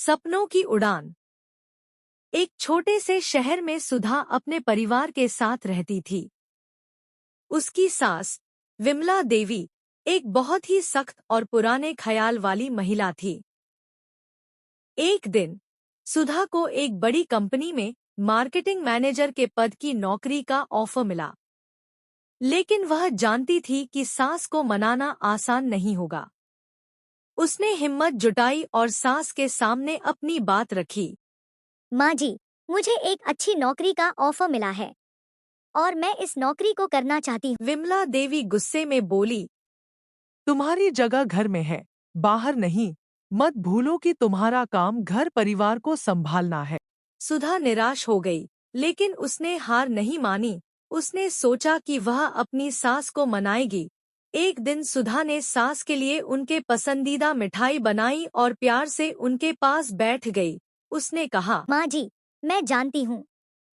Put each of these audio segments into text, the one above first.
सपनों की उड़ान। एक छोटे से शहर में सुधा अपने परिवार के साथ रहती थी। उसकी सास विमला देवी एक बहुत ही सख्त और पुराने ख्याल वाली महिला थी। एक दिन सुधा को एक बड़ी कंपनी में मार्केटिंग मैनेजर के पद की नौकरी का ऑफर मिला, लेकिन वह जानती थी कि सास को मनाना आसान नहीं होगा। उसने हिम्मत जुटाई और सास के सामने अपनी बात रखी। माँ जी, मुझे एक अच्छी नौकरी का ऑफर मिला है और मैं इस नौकरी को करना चाहती हूँ। विमला देवी गुस्से में बोली, तुम्हारी जगह घर में है, बाहर नहीं। मत भूलो कि तुम्हारा काम घर परिवार को संभालना है। सुधा निराश हो गई, लेकिन उसने हार नहीं मानी। उसने सोचा कि वह अपनी सास को मनाएगी। एक दिन सुधा ने सास के लिए उनके पसंदीदा मिठाई बनाई और प्यार से उनके पास बैठ गई। उसने कहा, माँ जी, मैं जानती हूँ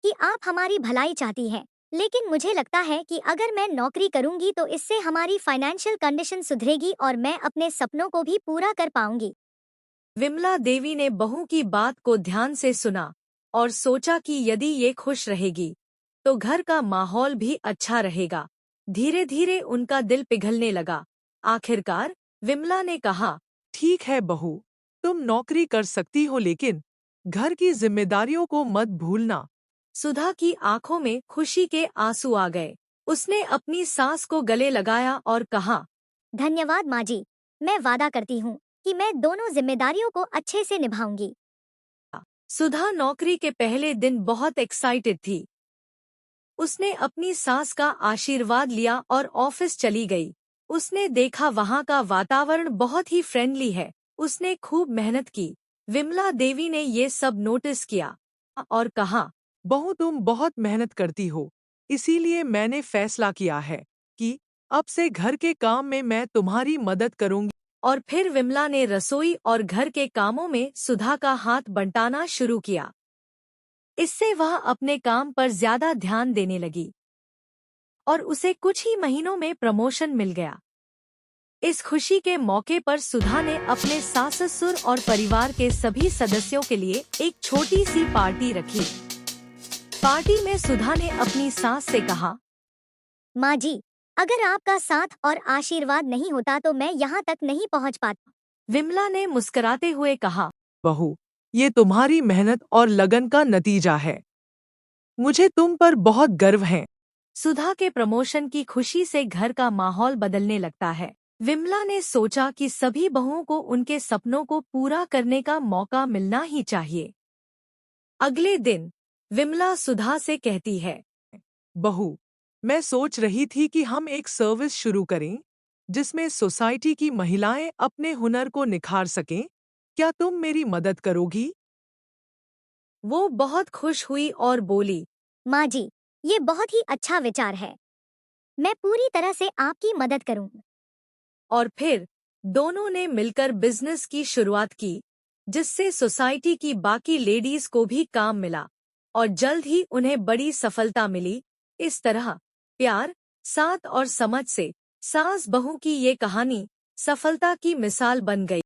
कि आप हमारी भलाई चाहती हैं, लेकिन मुझे लगता है कि अगर मैं नौकरी करूँगी तो इससे हमारी फाइनेंशियल कंडीशन सुधरेगी और मैं अपने सपनों को भी पूरा कर पाऊंगी। विमला देवी ने बहू की बात को ध्यान से सुना और सोचा कि यदि ये खुश रहेगी तो घर का माहौल भी अच्छा रहेगा। धीरे धीरे उनका दिल पिघलने लगा। आखिरकार विमला ने कहा, ठीक है बहू, तुम नौकरी कर सकती हो, लेकिन घर की जिम्मेदारियों को मत भूलना। सुधा की आंखों में खुशी के आंसू आ गए। उसने अपनी सास को गले लगाया और कहा, धन्यवाद माँ जी, मैं वादा करती हूँ कि मैं दोनों जिम्मेदारियों को अच्छे से निभाऊंगी। सुधा नौकरी के पहले दिन बहुत एक्साइटेड थी। उसने अपनी सास का आशीर्वाद लिया और ऑफिस चली गई। उसने देखा वहाँ का वातावरण बहुत ही फ्रेंडली है। उसने खूब मेहनत की। विमला देवी ने ये सब नोटिस किया और कहा, बहू, तुम बहुत मेहनत करती हो, इसीलिए मैंने फैसला किया है कि अब से घर के काम में मैं तुम्हारी मदद करूंगी। और फिर विमला ने रसोई और घर के कामों में सुधा का हाथ बंटाना शुरू किया। इससे वह अपने काम पर ज्यादा ध्यान देने लगी और उसे कुछ ही महीनों में प्रमोशन मिल गया। इस खुशी के मौके पर सुधा ने अपने सास ससुर और परिवार के सभी सदस्यों के लिए एक छोटी सी पार्टी रखी। पार्टी में सुधा ने अपनी सास से कहा, माँ जी, अगर आपका साथ और आशीर्वाद नहीं होता तो मैं यहाँ तक नहीं पहुँच पाता। विमला ने मुस्कुराते हुए कहा, बहू, ये तुम्हारी मेहनत और लगन का नतीजा है। मुझे तुम पर बहुत गर्व है। सुधा के प्रमोशन की खुशी से घर का माहौल बदलने लगता है। विमला ने सोचा कि सभी बहुओं को उनके सपनों को पूरा करने का मौका मिलना ही चाहिए। अगले दिन विमला सुधा से कहती है, बहू, मैं सोच रही थी कि हम एक सर्विस शुरू करें जिसमें सोसाइटी की महिलाएं अपने हुनर को निखार सकें। क्या तुम मेरी मदद करोगी? वो बहुत खुश हुई और बोली, माँ जी, ये बहुत ही अच्छा विचार है। मैं पूरी तरह से आपकी मदद करूँ। और फिर दोनों ने मिलकर बिजनेस की शुरुआत की, जिससे सोसाइटी की बाकी लेडीज को भी काम मिला और जल्द ही उन्हें बड़ी सफलता मिली। इस तरह प्यार, साथ और समझ से सास बहू की ये कहानी सफलता की मिसाल बन गई।